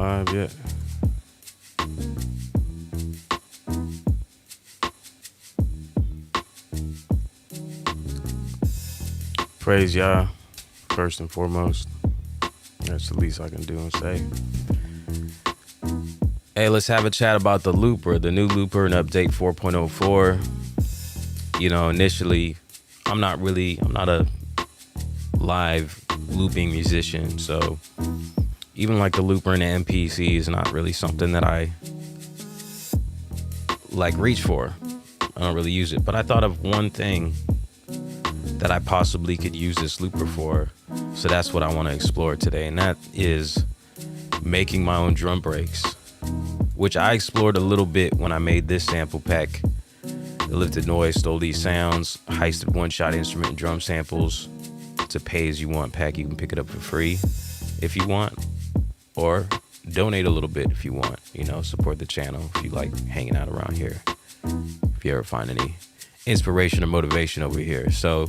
live yet. Praise Yah, first and foremost. That's the least I can do and say. Hey, let's have a chat about the looper, the new looper in update 4.04. You know, initially, I'm not a live looping musician, so even like the looper in the MPC is not really something that I like reach for. I don't really use it, but I thought of one thing that I possibly could use this looper for, so that's what I want to explore today, and that is making my own drum breaks, which I explored a little bit when I made this sample pack. The Lifted Noise Stole These Sounds, heisted one-shot instrument and drum samples. It's a pay-as-you-want pack. You can pick it up for free if you want, or donate a little bit if you want. You know, support the channel if you like hanging out around here, if you ever find any inspiration or motivation over here. So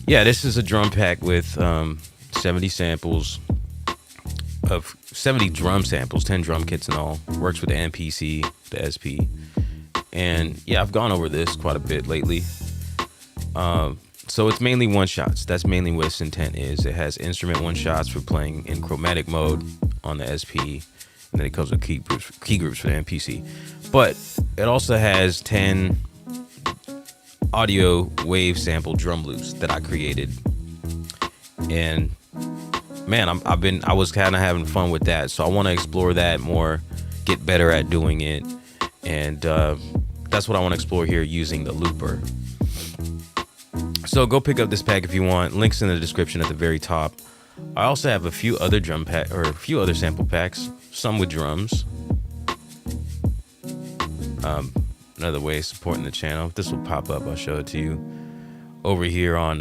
yeah, this is a drum pack with 70 samples of 70 drum samples, 10 drum kits in all. Works with the MPC, the SP, and yeah, I've gone over this quite a bit lately. So it's mainly one shots. That's mainly what its intent is. It has instrument one shots for playing in chromatic mode on the SP, and then it comes with key groups for the MPC. But it also has 10 audio wave sample drum loops that I created, and man, I was kind of having fun with that, so I want to explore that more, get better at doing it, and that's what I want to explore here using the looper. So go pick up this pack if you want. Links in the description at the very top. I also have a few other sample packs, some with drums. Another way of supporting the channel. If this will pop up, I'll show it to you over here on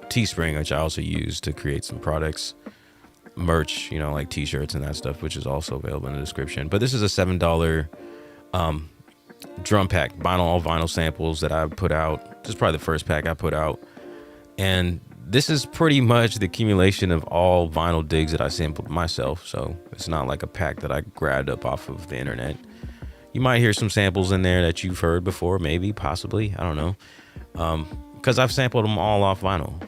Teespring, which I also use to create some products, merch, you know, like t-shirts and that stuff, which is also available in the description. But this is a $7 drum pack, all vinyl samples that I put out. This is probably the first pack I put out, and this is pretty much the accumulation of all vinyl digs that I sampled myself. So it's not like a pack that I grabbed up off of the internet. You might hear some samples in there that you've heard before, maybe, possibly, I don't know, because I've sampled them all off vinyl,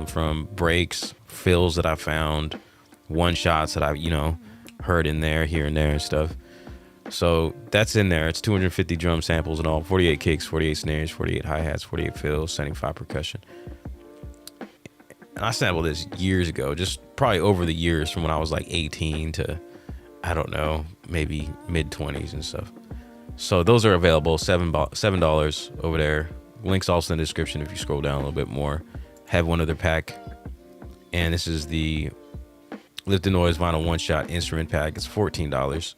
from breaks, fills that I found, one shots that I, you know, heard in there, here and there and stuff. So that's in there. It's 250 drum samples in all, 48 kicks, 48 snares, 48 hi-hats, 48 fills, 75 percussion. And I sampled this years ago, just probably over the years from when I was like 18 to, I don't know, maybe mid-20s and stuff. So those are available, $7 over there. Links also in the description if you scroll down a little bit more. Have one other pack, and this is the Lifted Noise Vinyl One-Shot Instrument Pack. It's $14.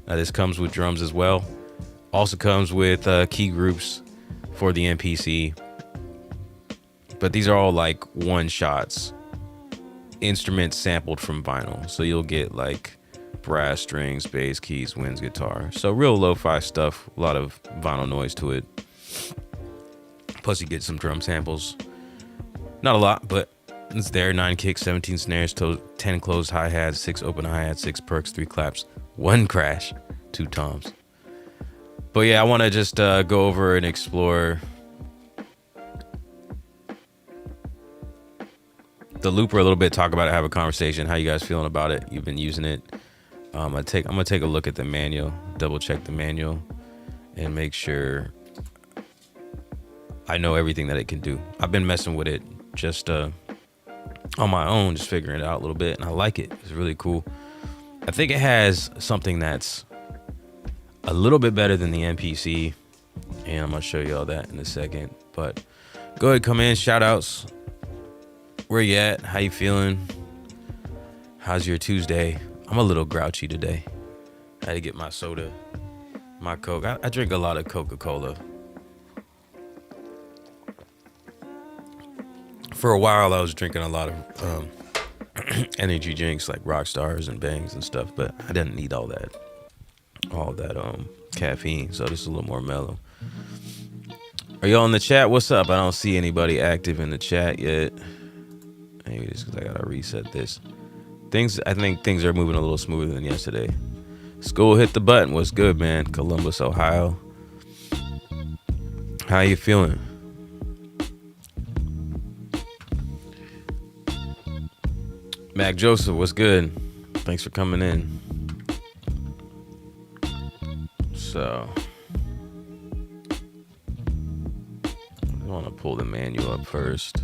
Now this comes with drums as well. Also comes with key groups for the MPC. But these are all like one-shots, instruments sampled from vinyl. So you'll get like brass, strings, bass, keys, winds, guitar. So real lo-fi stuff, a lot of vinyl noise to it. Plus you get some drum samples. Not a lot, but it's there. 9 kicks, 17 snares, 10 closed hi-hats, 6 open hi-hats, 6 perks, 3 claps, 1 crash, 2 toms. But yeah, I want to just go over and explore the looper a little bit, talk about it, have a conversation. How you guys feeling about it? You've been using it. I'm gonna take a look at the manual, double check the manual, and make sure I know everything that it can do. I've been messing with it just on my own, just figuring it out a little bit, and I like it. It's really cool. I think it has something that's a little bit better than the MPC, and I'm gonna show you all that in a second. But go ahead, come in, shout outs. Where you at? How you feeling? How's your Tuesday? I'm a little grouchy today. I had to get my soda, my Coke. I drink a lot of Coca-Cola. For a while, I was drinking a lot of energy drinks like Rock Stars and Bangs and stuff, but I didn't need all that caffeine. So this is a little more mellow. Are y'all in the chat? What's up? I don't see anybody active in the chat yet. Maybe it's because I gotta reset this I think things are moving a little smoother than yesterday. School hit the button. What's good, man? Columbus, Ohio. How you feeling? Mac Joseph, what's good? Thanks for coming in. So, I want to pull the manual up first.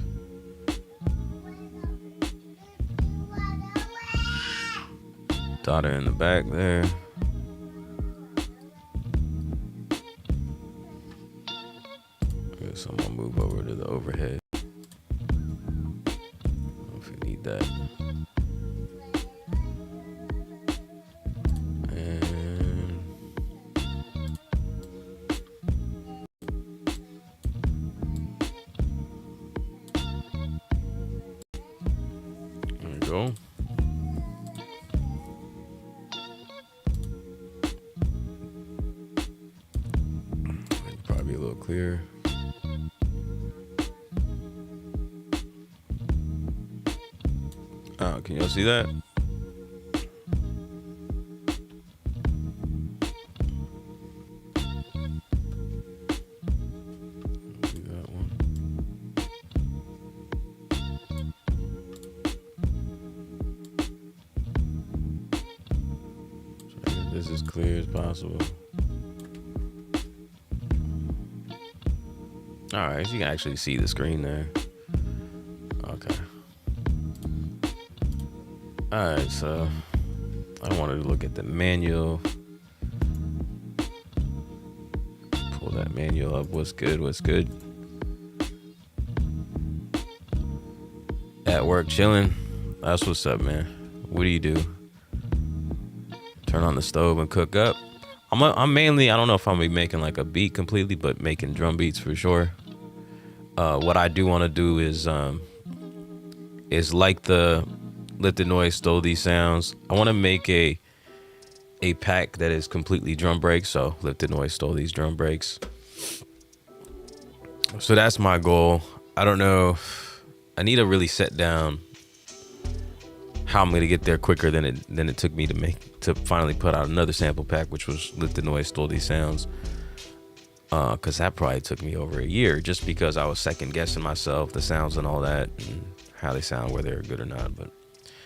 Daughter in the back there. So I'm gonna move over to the overhead. I don't know if you need that. And there we go. Probably a little clearer. Oh, can y'all see that? Do that one. Try to get this as clear as possible. All right, so you can actually see the screen there. Okay. All right, so I wanted to look at the manual. Pull that manual up. What's good? What's good? At work, chilling. That's what's up, man. What do you do? Turn on the stove and cook up. I'm mainly, I don't know if I'm gonna be making like a beat completely, but making drum beats for sure. What I do want to do is like the Lifted Noise Stole These Sounds. I want to make a pack that is completely drum breaks. So Lifted Noise Stole These drum breaks. So that's my goal. I don't know. I need to really set down how I'm gonna get there quicker than it took me to finally put out another sample pack, which was Lifted Noise Stole These Sounds. Because that probably took me over a year, just because I was second guessing myself, the sounds and all that, and how they sound, whether they're good or not. But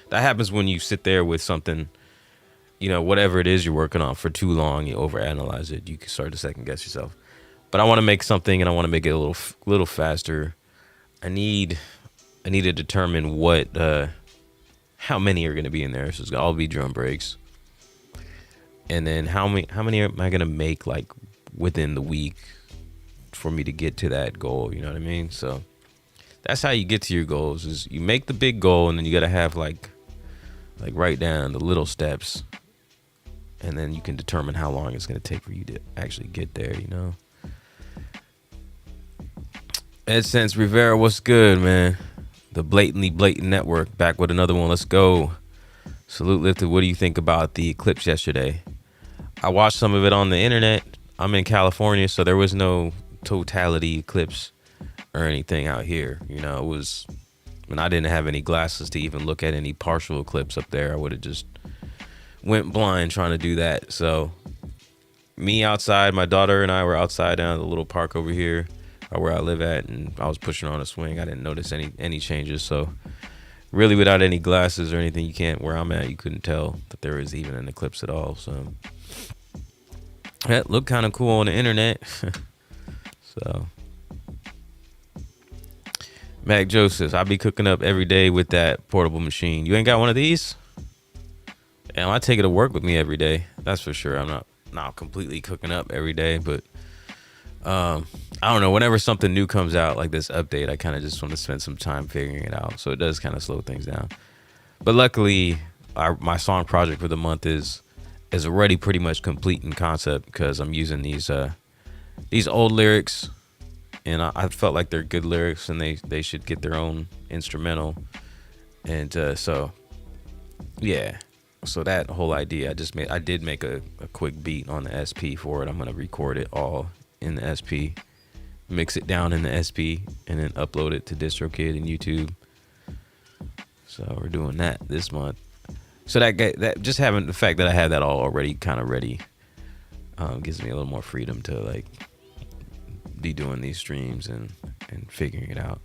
that happens when you sit there with something, you know, whatever it is you're working on for too long, you overanalyze it, you can start to second guess yourself. But I want to make something, and I want to make it a little faster. I need to determine what how many are going to be in there. So it's all be drum breaks, and then how many am I going to make like within the week for me to get to that goal, you know what I mean? So that's how you get to your goals, is you make the big goal, and then you got to have like write down the little steps, and then you can determine how long it's going to take for you to actually get there, you know? AdSense Rivera, what's good, man? The Blatantly Blatant Network, back with another one. Let's go. Salute Lifted. What do you think about the eclipse yesterday? I watched some of it on the internet. I'm in California, so there was no totality eclipse or anything out here. You know, it was, and I didn't have any glasses to even look at any partial eclipse up there. I would have just went blind trying to do that. So me outside, my daughter and I were outside down at the little park over here where I live at, and I was pushing on a swing. I didn't notice any changes. So really, without any glasses or anything, you can't, where I'm at, you couldn't tell that there was even an eclipse at all. So that looked kind of cool on the internet. So Mac Joseph, I be cooking up every day with that portable machine. You ain't got one of these? And I take it to work with me every day. That's for sure. I'm not completely cooking up every day, but I don't know. Whenever something new comes out, like this update, I kind of just want to spend some time figuring it out. So it does kind of slow things down. But luckily, my song project for the month is already pretty much complete in concept, because I'm using these old lyrics, and I felt like they're good lyrics, and they should get their own instrumental. And so yeah, so that whole idea, I did make a quick beat on the SP for it. I'm gonna record it all in the SP, mix it down in the SP, and then upload it to DistroKid and YouTube. So we're doing that this month. So that just having the fact that I had that all already kind of ready gives me a little more freedom to like be doing these streams and figuring it out.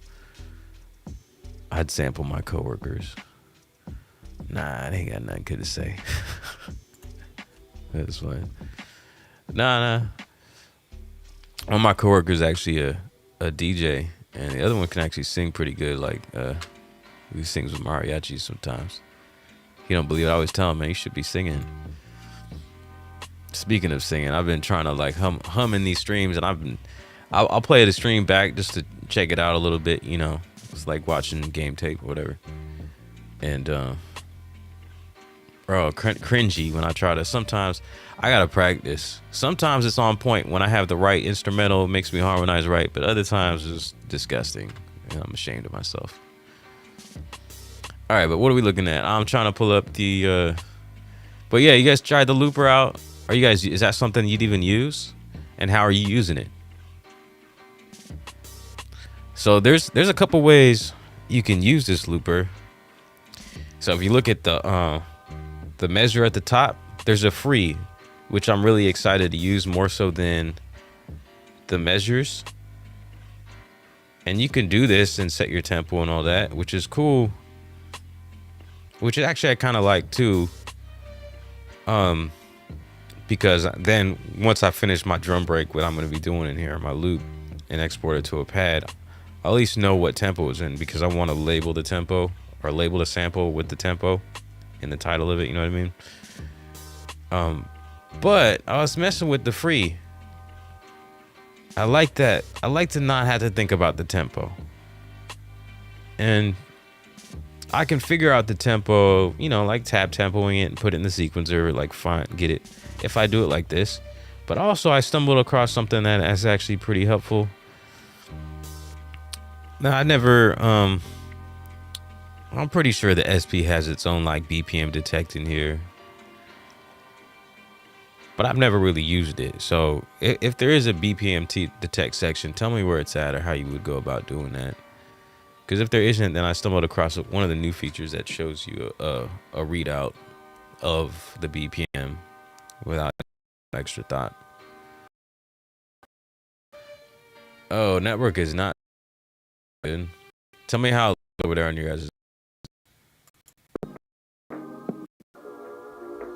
I'd sample my coworkers. Nah, they ain't got nothing good to say. That's fine. Nah. One of my coworkers actually a DJ, and the other one can actually sing pretty good. Like he sings with mariachi sometimes. He don't believe it. I always tell him, man, you should be singing. Speaking of singing, I've been trying to like hum in these streams, and I'll play the stream back just to check it out a little bit. You know, it's like watching game tape or whatever. And bro, cringy when I try to. Sometimes I gotta practice. Sometimes it's on point when I have the right instrumental, it makes me harmonize right. But other times it's disgusting, and I'm ashamed of myself. All right, but what are we looking at? I'm trying to pull up the. But yeah, you guys tried the looper out. Are you guys? Is that something you'd even use? And how are you using it? So there's a couple ways you can use this looper. So if you look at the measure at the top, there's a free, which I'm really excited to use more so than the measures. And you can do this and set your tempo and all that, which is cool. Which is actually I kind of like too. Because then once I finish my drum break, what I'm going to be doing in here, my loop, and export it to a pad, I'll at least know what tempo is in, because I want to label the tempo or label the sample with the tempo in the title of it. You know what I mean? But I was messing with the free. I like that. I like to not have to think about the tempo. And I can figure out the tempo, you know, like tab tempoing it and put it in the sequencer, like fine, get it. If I do it like this. But also I stumbled across something that is actually pretty helpful. Now I never, I'm pretty sure the SP has its own like BPM detect in here. But I've never really used it. So if there is a BPM detect section, tell me where it's at or how you would go about doing that. Because if there isn't, then I stumbled across one of the new features that shows you a readout of the BPM without extra thought. Oh, network is not good. Tell me how over there on your guys'.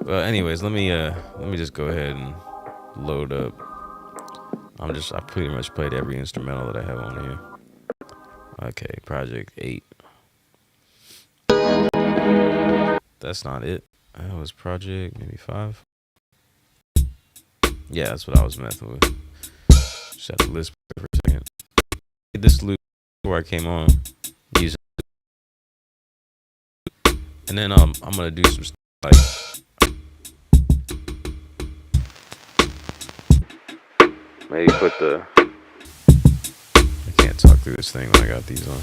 Well, anyways, let me just go ahead and load up. I pretty much played every instrumental that I have on here. Okay, project 8. That's not it. That was project maybe 5. Yeah, that's what I was messing with. Just have to list for a second. This loop where I came on using, and then I'm gonna do some stuff like maybe put the. I can't talk through this thing when I got these on.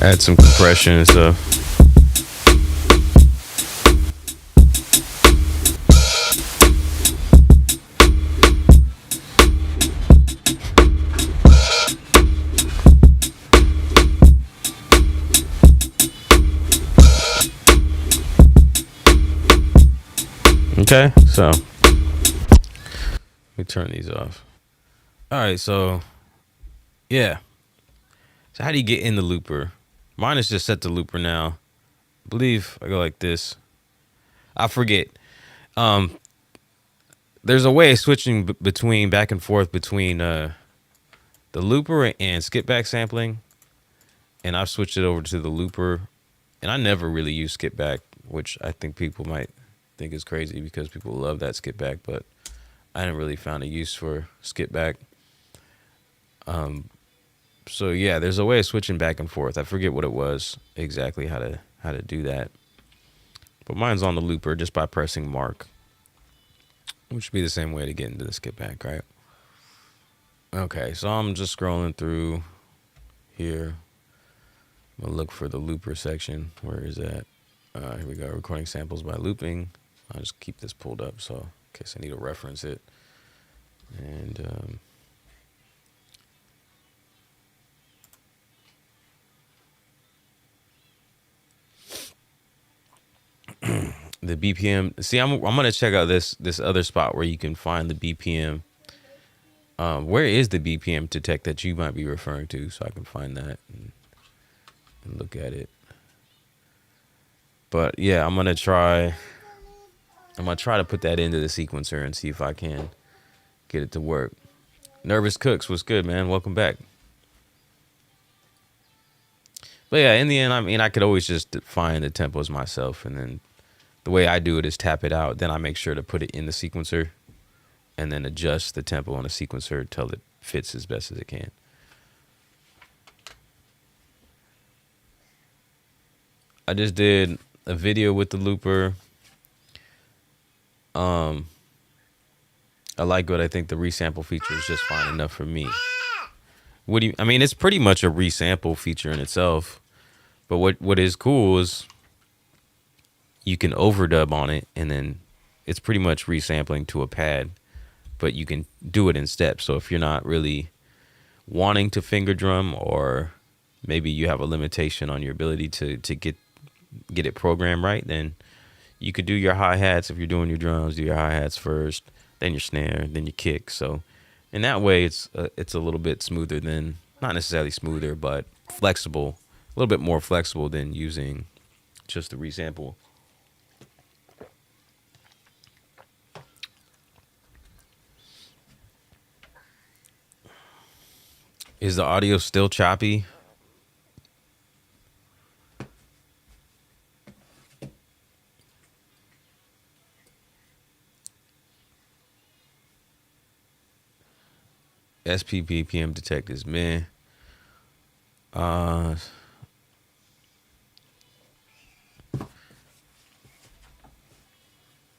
Add some compression and stuff. Okay, so let me turn these off. All right, so yeah. So how do you get in the looper? Mine is just set to looper now. I believe I go like this. I forget. There's a way of switching between back and forth between the looper and skip back sampling, and I've switched it over to the looper. And I never really use skip back, which I think people might think is crazy because people love that skip back, but I didn't really find a use for skip back. So yeah, there's a way of switching back and forth. I forget what it was exactly how to do that. But mine's on the looper just by pressing mark, which would be the same way to get into the skip back, right? Okay, so I'm just scrolling through here. I'm gonna look for the looper section. Where is that? Here we go. Recording samples by looping. I'll just keep this pulled up so in case I need to reference it. And the BPM. See, I'm gonna check out this other spot where you can find the BPM. Where is the BPM detect that you might be referring to, so I can find that and look at it. But yeah, I'm gonna try to put that into the sequencer and see if I can get it to work. Nervous Cooks, what's good, man? Welcome back. But yeah, in the end, I mean, I could always just find the tempos myself, and then the way I do it is tap it out. Then I make sure to put it in the sequencer and then adjust the tempo on the sequencer until it fits as best as it can. I just did a video with the looper. I like what I think the resample feature is just fine enough for me. What do you, I mean, it's pretty much a resample feature in itself, but what is cool is you can overdub on it, and then it's pretty much resampling to a pad, but you can do it in steps. So if you're not really wanting to finger drum, or maybe you have a limitation on your ability to get it programmed right, then you could do your hi-hats. If you're doing your drums, do your hi-hats first, then your snare, then your kick. So in that way, it's a little bit smoother than, not necessarily smoother, but flexible, a little bit more flexible than using just the resample. Is the audio still choppy? SP BPM detect is meh.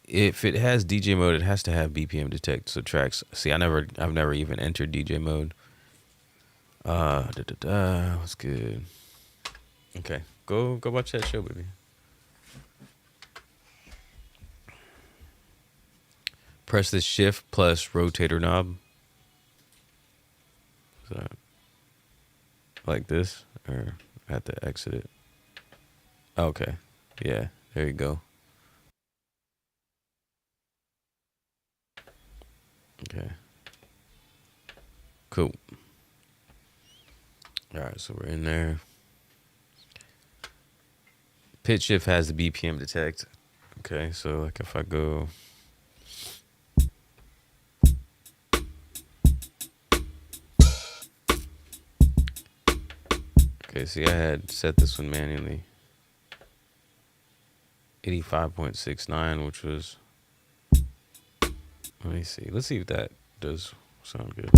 If it has DJ mode, it has to have BPM detect. So tracks. See, I've never even entered DJ mode. What's good? Okay, go watch that show, baby. Press the shift plus rotator knob. So, like this, or I have to exit it. Okay, yeah, there you go. Okay, cool. All right, so we're in there. Pitch shift has the BPM detect. Okay, so like if I go, okay, see, I had set this one manually. 85.69, which was, let me see. Let's see if that does sound good.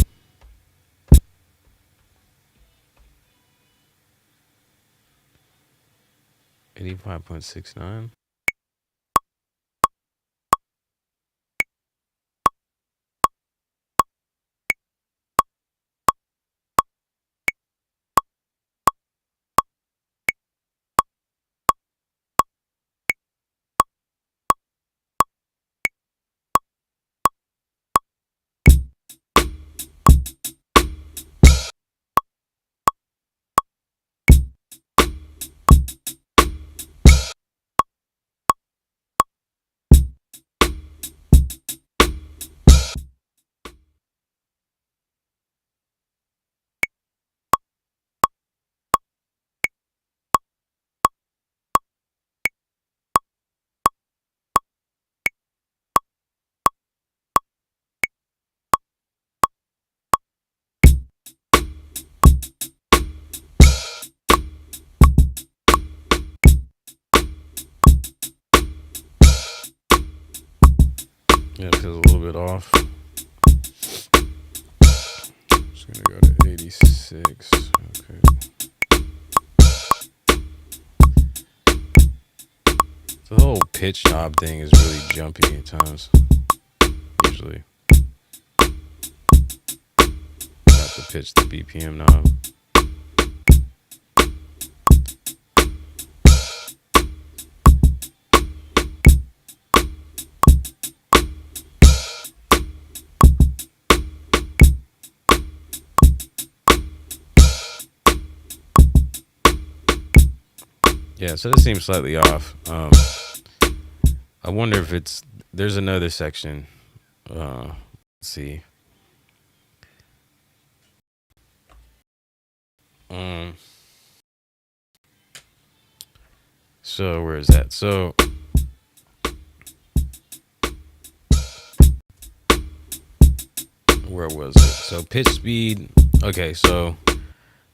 $85.69. Yeah, it feels a little bit off. Just gonna go to 86. Okay. The whole pitch knob thing is really jumpy at times. Usually. Have to pitch the BPM knob. Yeah, so this seems slightly off. I wonder if there's another section. Let's see. So where is that? So where was it? So pitch speed. Okay, so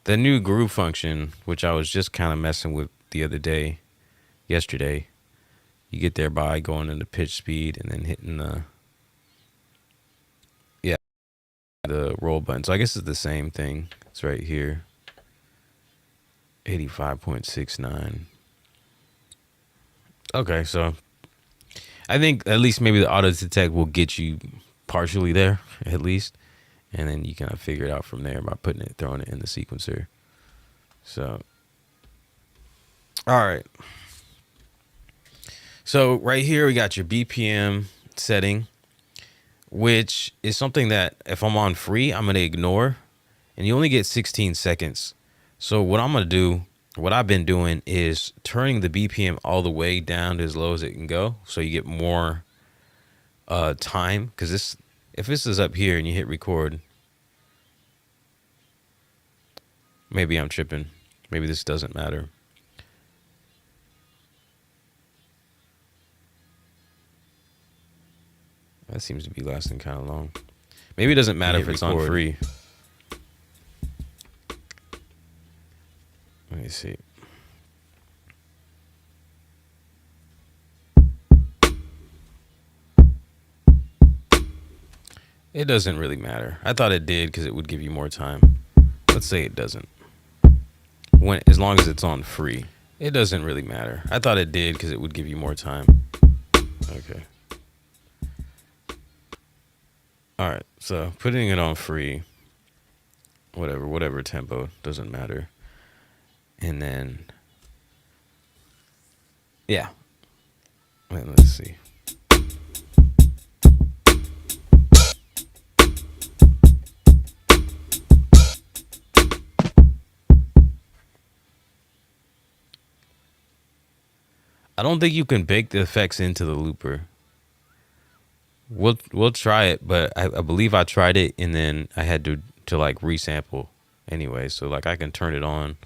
the new groove function, which I was just kind of messing with the other day, yesterday, you get there by going into pitch speed and then hitting the roll button. So I guess it's the same thing. It's right here. 85.69. Okay, so I think at least maybe the auto detect will get you partially there, at least. And then you kind of figure it out from there by throwing it in the sequencer. So, all right. So right here we got your BPM setting, which is something that if I'm on free, I'm going to ignore. And you only get 16 seconds. So what I'm going to do, what I've been doing is turning the BPM all the way down to as low as it can go. So you get more time. Because if this is up here and you hit record, maybe I'm tripping. Maybe this doesn't matter. That seems to be lasting kind of long. Maybe it doesn't matter if it's on free. Let me see. It doesn't really matter. I thought it did because it would give you more time. Let's say it doesn't. As long as it's on free. It doesn't really matter. I thought it did because it would give you more time. Okay. All right. So putting it on free, whatever tempo, doesn't matter. And then, yeah. Let's see. I don't think you can bake the effects into the looper. We'll try it, but I believe I tried it and then I had to like resample anyway. So like I can turn it on.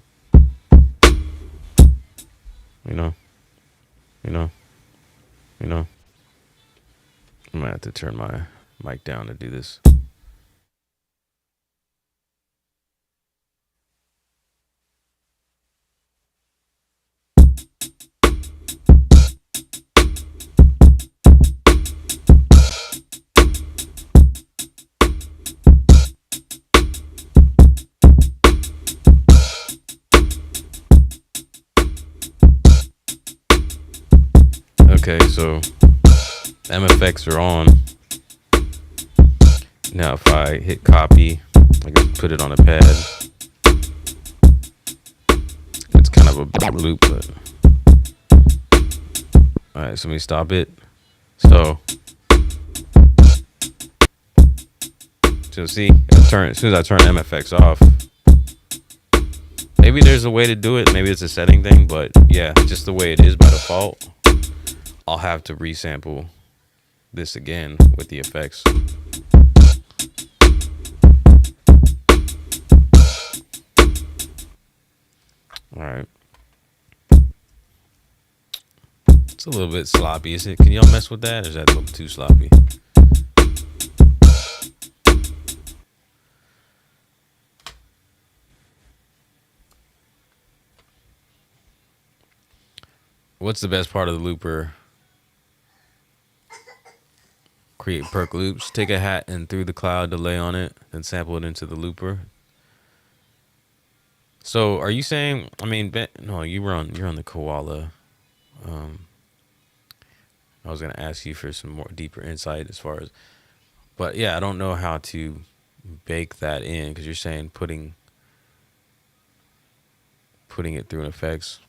You know. I'm gonna have to turn my mic down to do this. Okay, so MFX are on. Now if I hit copy, I can put it on a pad. It's kind of a big loop, but alright, so let me stop it. So see, as soon as I turn MFX off, maybe there's a way to do it. Maybe it's a setting thing, but yeah, just the way it is by default. I'll have to resample this again with the effects. All right. It's a little bit sloppy, is it? Can y'all mess with that, or is that a little too sloppy? What's the best part of the looper? Create perk loops. Take a hat and through the cloud delay on it, then sample it into the looper. So are you saying? I mean, no, you're on the koala. I was gonna ask you for some more deeper insight as far as, but yeah, I don't know how to bake that in because you're saying putting it through an effects.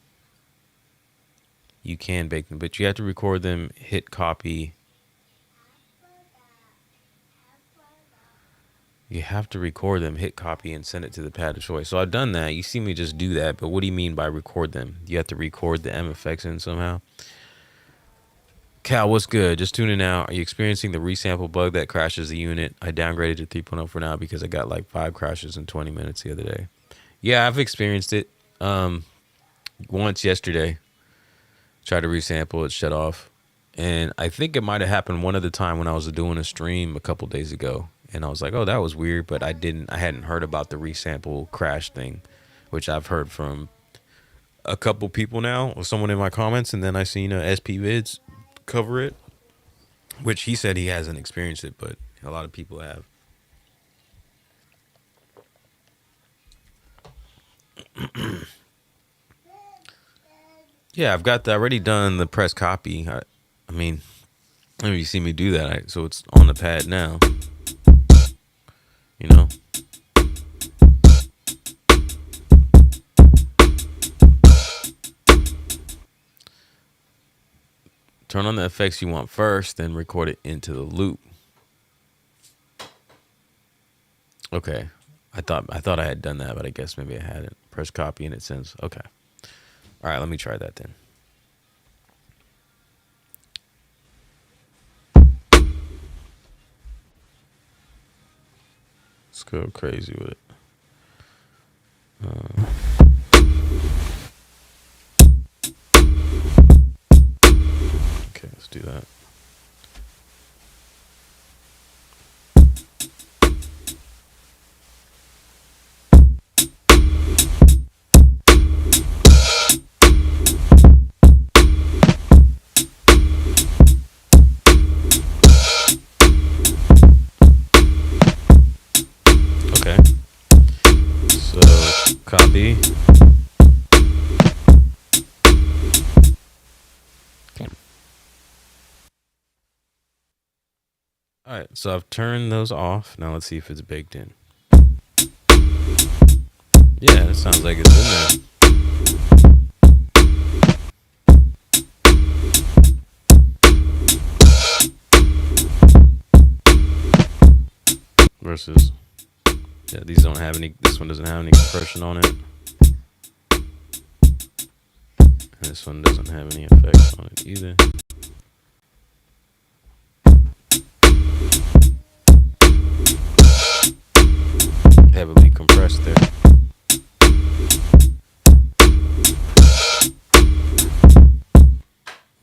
You can bake them, but you have to record them, hit copy. You have to record them, hit copy, and send it to the pad of choice. So I've done that. You see me just do that, but what do you mean by record them? You have to record the MFX in somehow? Cal, what's good? Just tuning out. Are you experiencing the resample bug that crashes the unit? I downgraded to 3.0 for now because I got like 5 crashes in 20 minutes the other day. Yeah, I've experienced it once yesterday. Tried to resample it, shut off. And I think it might have happened one other time when I was doing a stream a couple days ago. And I was like, oh, that was weird. But I hadn't heard about the resample crash thing, which I've heard from a couple people now, or someone in my comments. And then I seen SP Vids cover it, which he said he hasn't experienced it, but a lot of people have. Yeah, I've got already done the press copy. I mean, maybe you see me do that. So it's on the pad now. You know? Turn on the effects you want first, then record it into the loop. Okay. I thought I had done that, but I guess maybe I hadn't. Press copy and it sends. Okay. All right, let me try that then. Let's go crazy with it. Okay, let's do that. Okay. So, copy. All right, so I've turned those off. Now let's see if it's baked in. Yeah, it sounds like it's in there. Versus, yeah, these don't have any. This one doesn't have any compression on it. And this one doesn't have any effects on it either. Heavily compressed there.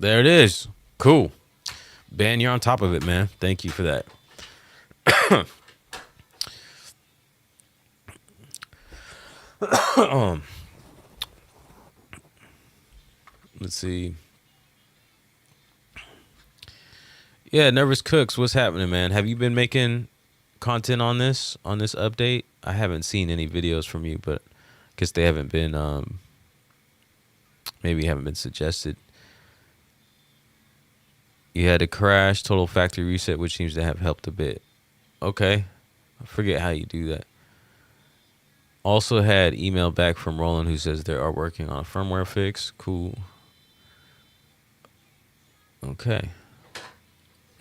There it is. Cool. Ben, you're on top of it, man. Thank you for that. Let's see. Yeah, Nervous Cooks, what's happening, man? Have you been making content on this update? I haven't seen any videos from you, but I guess they haven't been maybe haven't been suggested. You had a crash, total factory reset, which seems to have helped a bit. Okay. I forget how you do that. Also had email back from Roland who says they are working on a firmware fix. Cool. Okay.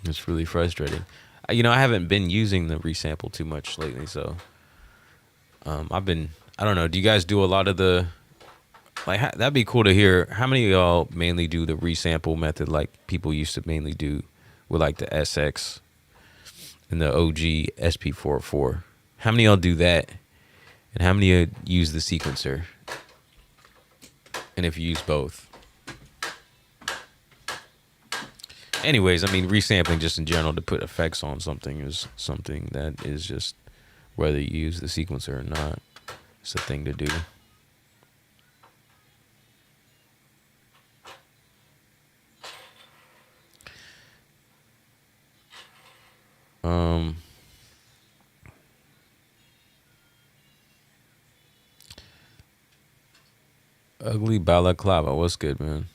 It's really frustrating. I haven't been using the resample too much lately, so I don't know. Do you guys do a lot of the, that'd be cool to hear. How many of y'all mainly do the resample method like people used to mainly do with like the SX and the OG SP-404? How many of y'all do that? And how many of you use the sequencer? And if you use both? Anyways, I mean, resampling just in general to put effects on something is something that is just, whether you use the sequencer or not, it's a thing to do. Ugly balaclava, what's good, man?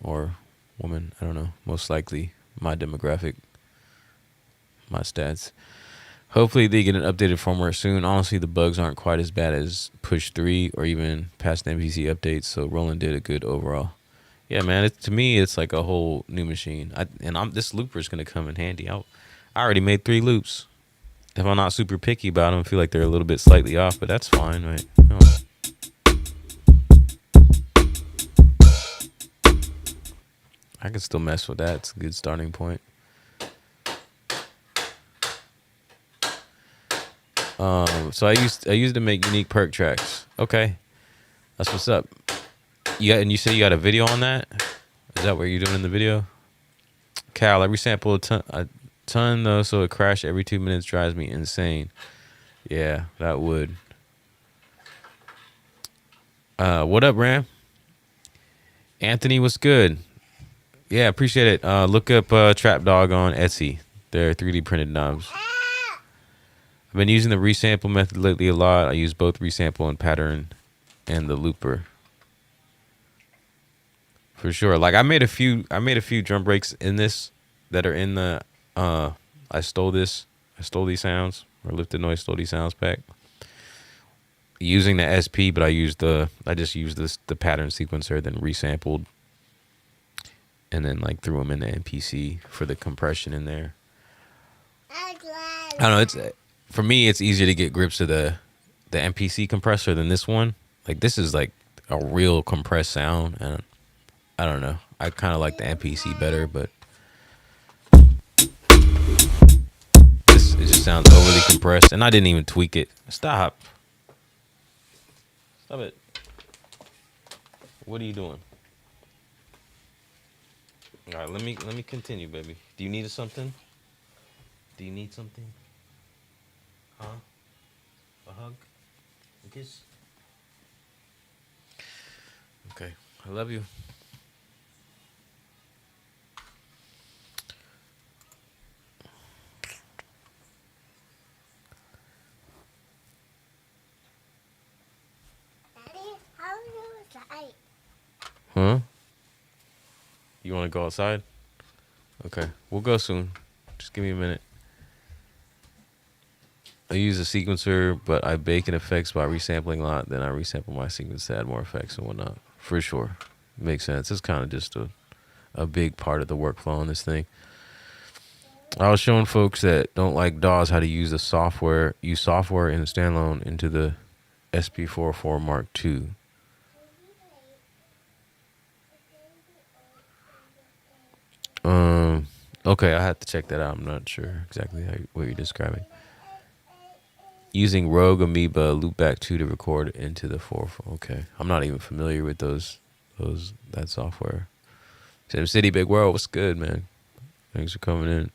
Or woman, I don't know. Most likely my demographic, my stats. Hopefully they get an updated firmware soon. Honestly, the bugs aren't quite as bad as push 3 or even past MVC updates, so Roland did a good overall. Yeah, man, to me it's like a whole new machine. This looper is going to come in handy. I already made 3 loops. If I'm not super picky about them, I feel like they're a little bit slightly off, but that's fine, right? No. I can still mess with that. It's a good starting point. So I used to make unique perk tracks. Okay, that's what's up. And you say you got a video on that? Is that what you're doing in the video? Cal, I resample a ton though, so it crash every 2 minutes drives me insane. Yeah, that would. What up, Ram? Anthony, what's good? Yeah, appreciate it. Look up Trap Dog on Etsy. They're 3D printed knobs. I've been using the resample method lately a lot. I use both resample and pattern and the looper. For sure. Like I made a few drum breaks in this that are in the I stole these sounds, or lifted noise stole these sounds pack. Using the SP, but I just used the pattern sequencer, then resampled and then like threw them in the MPC for the compression in there. I don't know, for me it's easier to get grips to the MPC compressor than this one. Like this is like a real compressed sound, and I don't know. I kind of like the MPC better, but it just sounds overly compressed, and I didn't even tweak it. Stop it. What are you doing? All right, let me continue, baby. Do you need something? Do you need something? Huh? A hug? A kiss? Okay. I love you. Huh? You want to go outside? Okay. We'll go soon. Just give me a minute. I use a sequencer, but I bake in effects by resampling a lot. Then I resample my sequence to add more effects and whatnot. For sure. Makes sense. It's kind of just a big part of the workflow on this thing. I was showing folks that don't like DAWs how to use software in standalone into the SP-404 Mark II. Okay, I have to check that out. I'm not sure exactly what you're describing. Using Rogue Amoeba Loopback 2 to record into the 404. Okay, I'm not even familiar with that software. Sim City Big World, what's good, man? Thanks for coming in.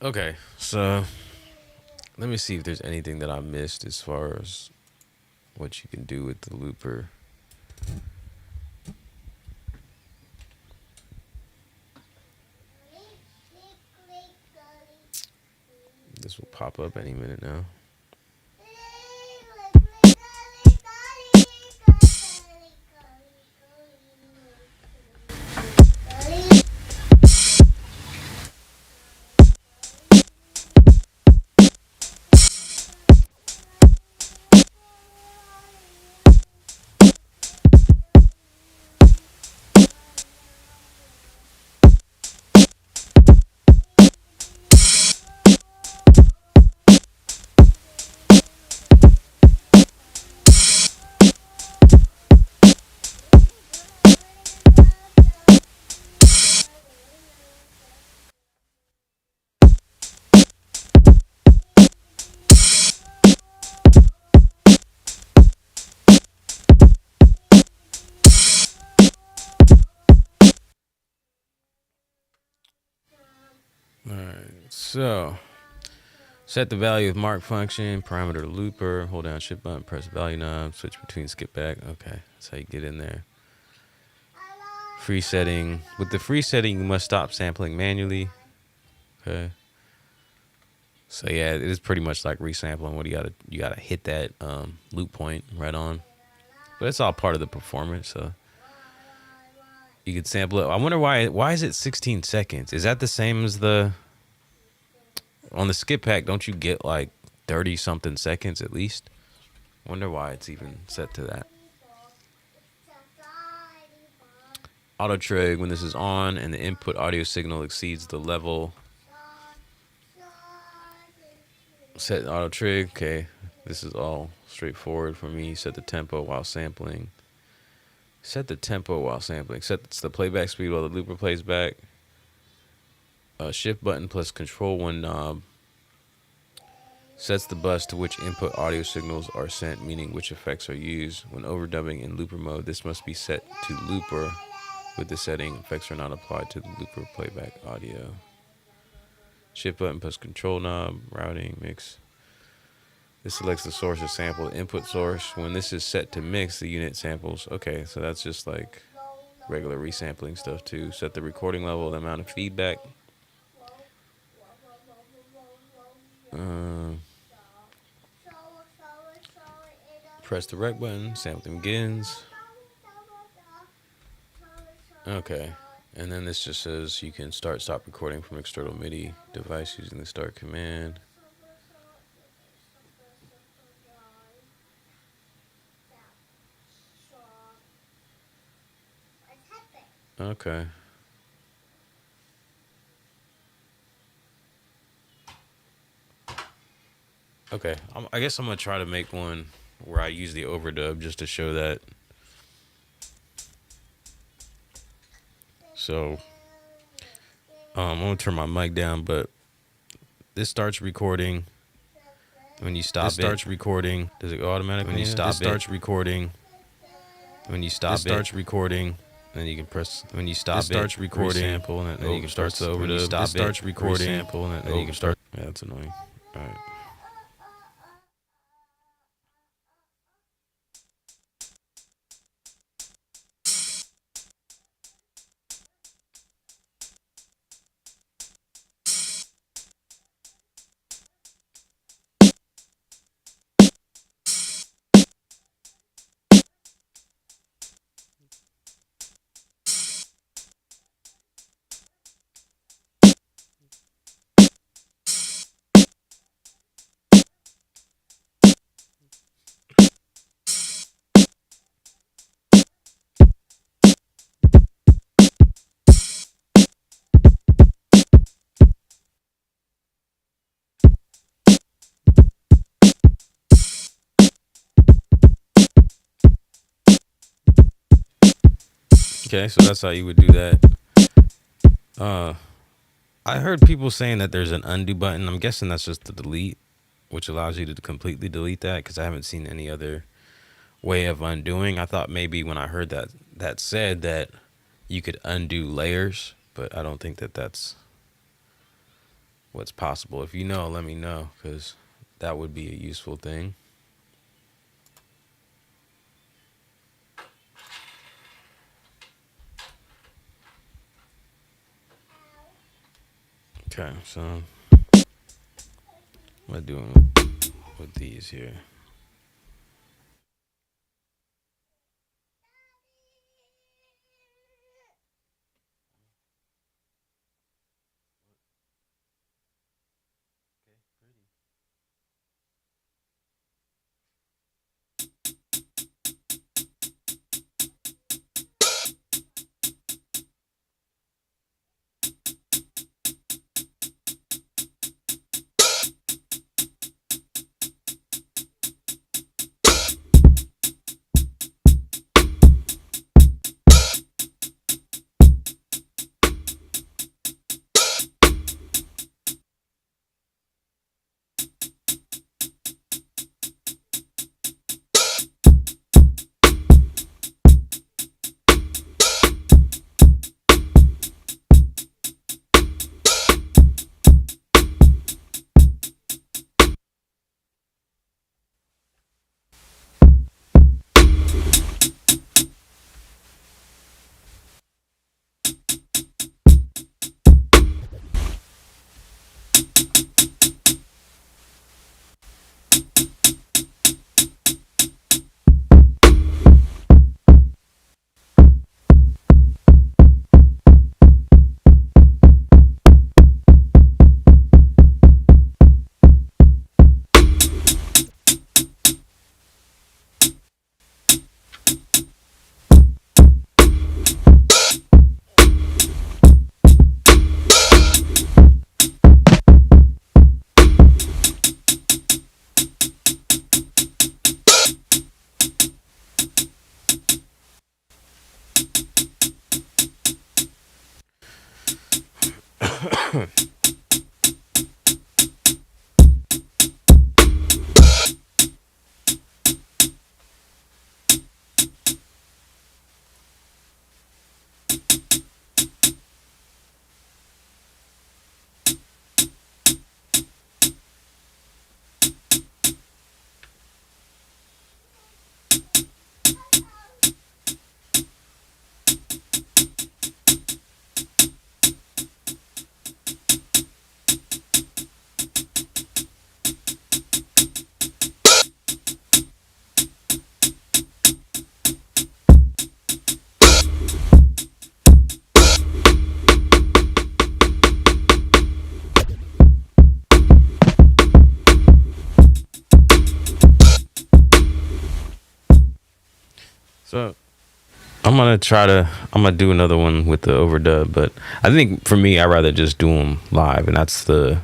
Okay, so let me see if there's anything that I missed as far as what you can do with the looper. This will pop up any minute now. So, set the value of mark function, parameter looper, hold down shift button, press value knob, switch between skip back. Okay, that's how you get in there. Free setting. With the free setting, you must stop sampling manually. Okay. So yeah, it is pretty much like resampling. What you gotta hit that loop point right on. But it's all part of the performance, so you could sample it. I wonder why is it 16 seconds? Is that the same as on the skip pack? Don't you get like 30 something seconds at least? Wonder why it's even set to that. Auto trig, when this is on and the input audio signal exceeds the level. Set auto trig. Okay, this is all straightforward for me. Set the tempo while sampling. Set the tempo while sampling. Set the playback speed while the looper plays back. Shift button plus control 1 knob sets the bus to which input audio signals are sent, meaning which effects are used. When overdubbing in looper mode, this must be set to looper. With the setting, effects are not applied to the looper playback audio. Shift button plus control knob, routing, mix. This selects the source of sample, input source. When this is set to mix, the unit samples. Okay, so that's just like regular resampling stuff too. Set the recording level, the amount of feedback. Press the rec button, sampling begins. Okay, and then this just says you can stop recording from external MIDI device using the start command. Okay. Okay, I guess I'm gonna try to make one where I use the overdub just to show that. So, I'm gonna turn my mic down, but this starts recording. When you stop, it starts recording. Does it go automatically? When you stop, it starts recording. When you stop, it starts recording. Then you can press. When you stop, it starts recording. Sample, and then you can start the overdub. When you stop, it starts recording. Sample, and then you can start. Yeah, that's annoying. All right. Okay, so that's how you would do that. I heard people saying that there's an undo button. I'm guessing that's just the delete, which allows you to completely delete that, because I haven't seen any other way of undoing. I thought maybe when I heard that said that you could undo layers, but I don't think that that's what's possible. If you know, let me know, because that would be a useful thing. Okay, so what am I doing with these here? So I'm gonna do another one with the overdub, but I think for me, I'd rather just do them live, and that's the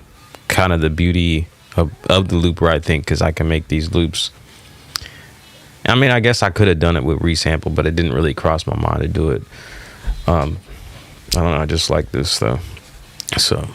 kind of the beauty of the looper, I think, because I can make these loops. I mean, I guess I could have done it with resample, but it didn't really cross my mind to do it. I don't know, I just like this though. So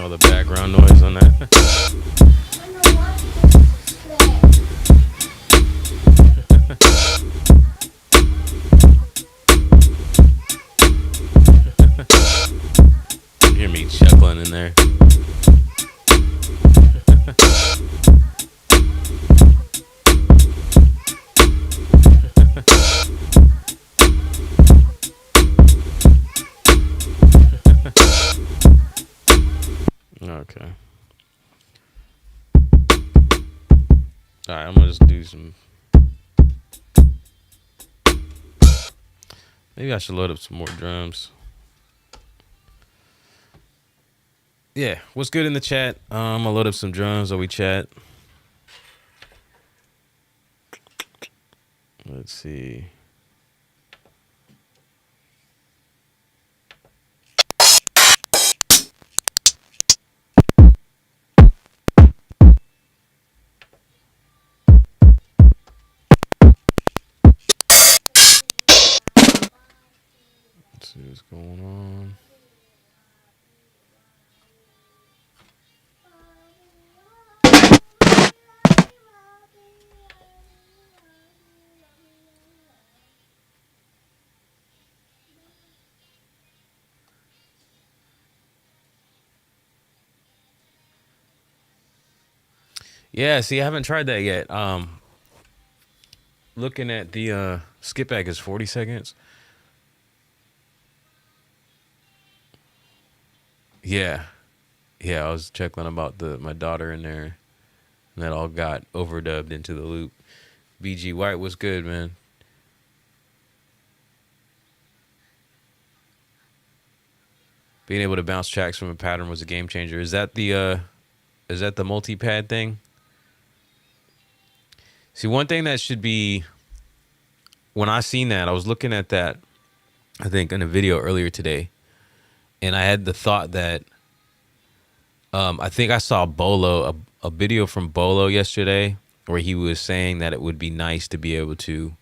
all the background noise on that. You hear me chuckling in there. Okay. All right, I'm gonna just do some. Maybe I should load up some more drums. Yeah, what's good in the chat? I'm gonna load up some drums while we chat. Let's see. Let's see what's going on. Yeah, see, I haven't tried that yet. Looking at the skip back is 40 seconds. Yeah. Yeah, I was chuckling about my daughter in there. And that all got overdubbed into the loop. BG White was good, man. Being able to bounce tracks from a pattern was a game changer. Is that the multi-pad thing? See, one thing that should be, when I seen that, I was looking at that, I think, in a video earlier today, and I had the thought that I think I saw Bolo, a video from Bolo yesterday, where he was saying that it would be nice to be able to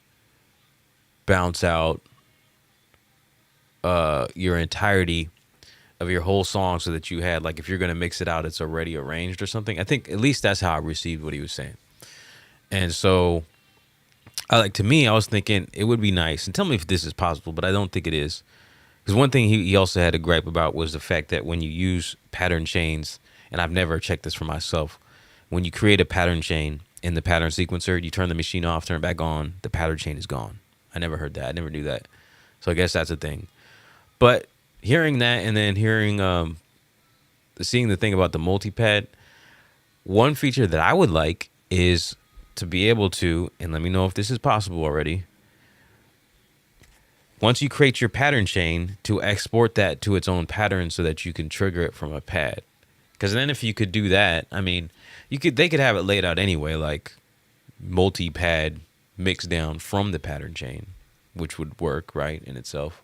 bounce out your entirety of your whole song, so that you had, like, if you're going to mix it out, it's already arranged or something. I think at least that's how I received what he was saying. And so, to me, I was thinking it would be nice, and tell me if this is possible, but I don't think it is. Because one thing he also had a gripe about was the fact that when you use pattern chains, and I've never checked this for myself, when you create a pattern chain in the pattern sequencer, you turn the machine off, turn it back on, the pattern chain is gone. I never heard that. I never knew that. So I guess that's a thing. But hearing that, and then seeing the thing about the multi-pad, one feature that I would like is to be able to, and let me know if this is possible already, once you create your pattern chain, to export that to its own pattern so that you can trigger it from a pad. Because then if you could do that, I mean, they could have it laid out anyway, like multi-pad mix down from the pattern chain, which would work, right, in itself.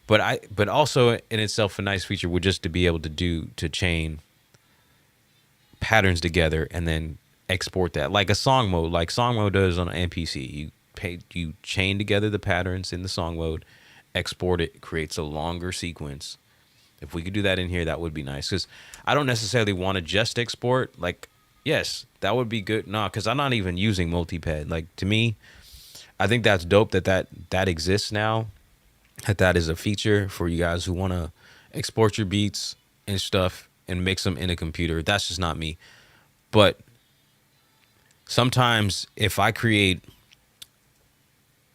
But also in itself, a nice feature would just to be able to chain patterns together and then export that like a song mode, like song mode does on an MPC. You chain together the patterns in the song mode, export it, creates a longer sequence. If we could do that in here, that would be nice, because I don't necessarily want to just export. Like, yes, that would be good. No, because I'm not even using multipad. Like, to me, I think that's dope that exists now, that is a feature for you guys who want to export your beats and stuff and mix them in a computer. That's just not me. But sometimes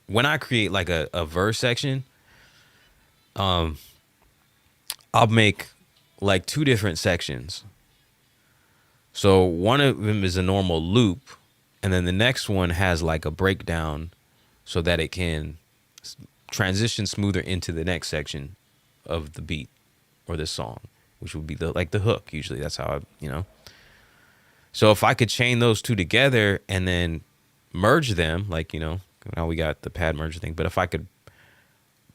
when I create like a verse section, I'll make like two different sections. So one of them is a normal loop, and then the next one has like a breakdown so that it can transition smoother into the next section of the beat or the song, which would be the hook. Usually that's how so if I could chain those two together and then merge them, like, now we got the pad merge thing, but if I could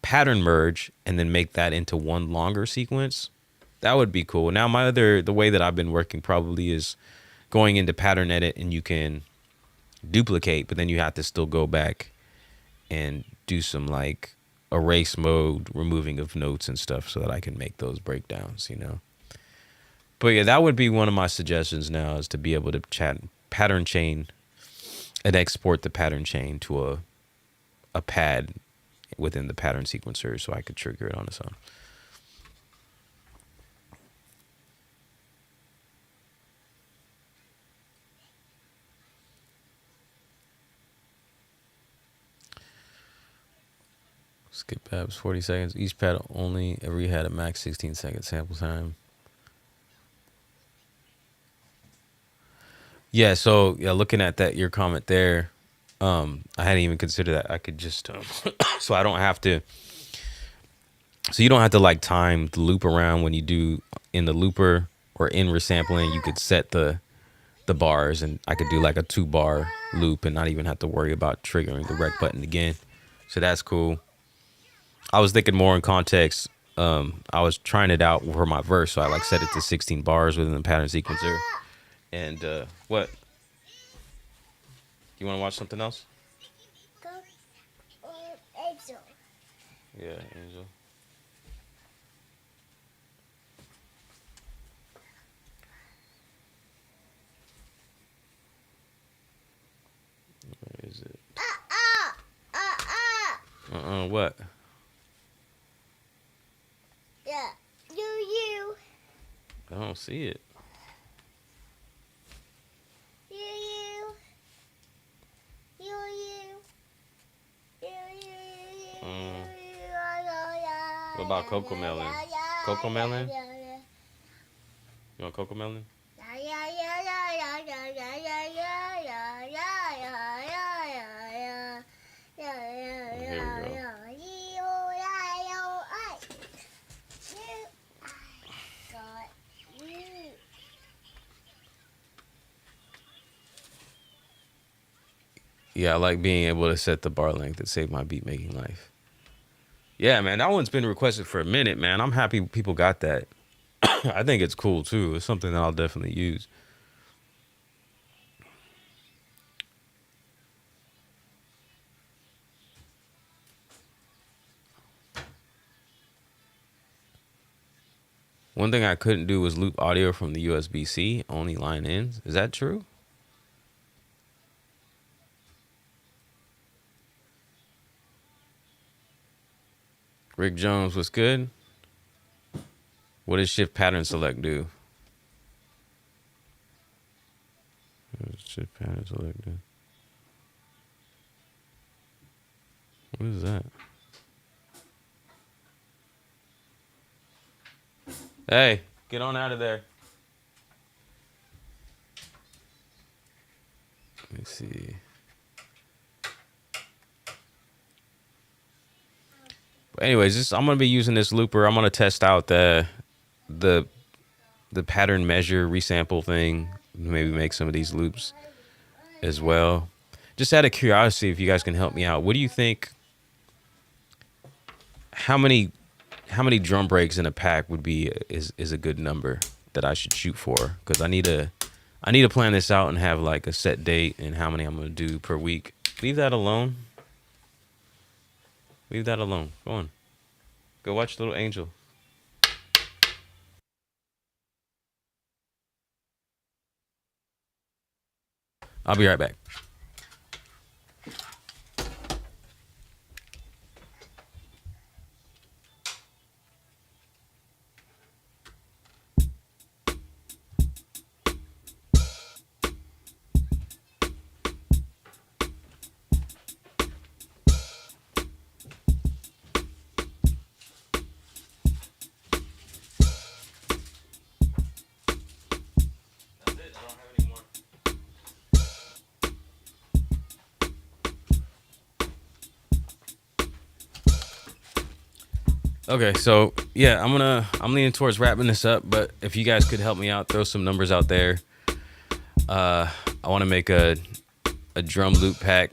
pattern merge and then make that into one longer sequence, that would be cool. Now the way that I've been working probably is going into pattern edit, and you can duplicate, but then you have to still go back and do some like erase mode, removing of notes and stuff, so that I can make those breakdowns, But yeah, that would be one of my suggestions now, is to be able to pattern chain and export the pattern chain to a pad within the pattern sequencer, so I could trigger it on its own. Skip pads 40 seconds. Each pad only ever had a max 16-second sample time. Yeah, so yeah, looking at your comment there, I hadn't even considered that. I could just so I don't have to. So you don't have to like time the loop around when you do in the looper or in resampling. You could set the bars, and I could do like a 2-bar loop and not even have to worry about triggering the rec button again. So that's cool. I was thinking more in context. I was trying it out for my verse, so I like set it to 16 bars within the pattern sequencer. And what? You want to watch something else? Angel. Yeah, Angel. Where is it? What? Yeah, you. I don't see it. What about Coco Melon? Coco Melon? You want Coco Melon? Here we go. Yeah, I like being able to set the bar length and save my beat making life. Yeah, man, that one's been requested for a minute, man. I'm happy people got that. I think it's cool too. It's something that I'll definitely use. One thing I couldn't do was loop audio from the USB-C, only line ins. Is that true? Rick Jones, what's good? What does shift pattern select do? What does shift pattern select do? What is that? Hey, get on out of there. Let me see. anyways, I'm gonna be using this looper. I'm gonna test out the pattern measure resample thing. Maybe make some of these loops as well. Just out of curiosity, if you guys can help me out, what do you think? How many drum breaks in a pack would be is a good number that I should shoot for? Because I need to plan this out and have like a set date and how many I'm gonna do per week. Leave that alone. Leave that alone. Go on. Go watch Little Angel. I'll be right back. Okay, so yeah, I'm leaning towards wrapping this up, but if you guys could help me out, throw some numbers out there. I want to make a drum loop pack,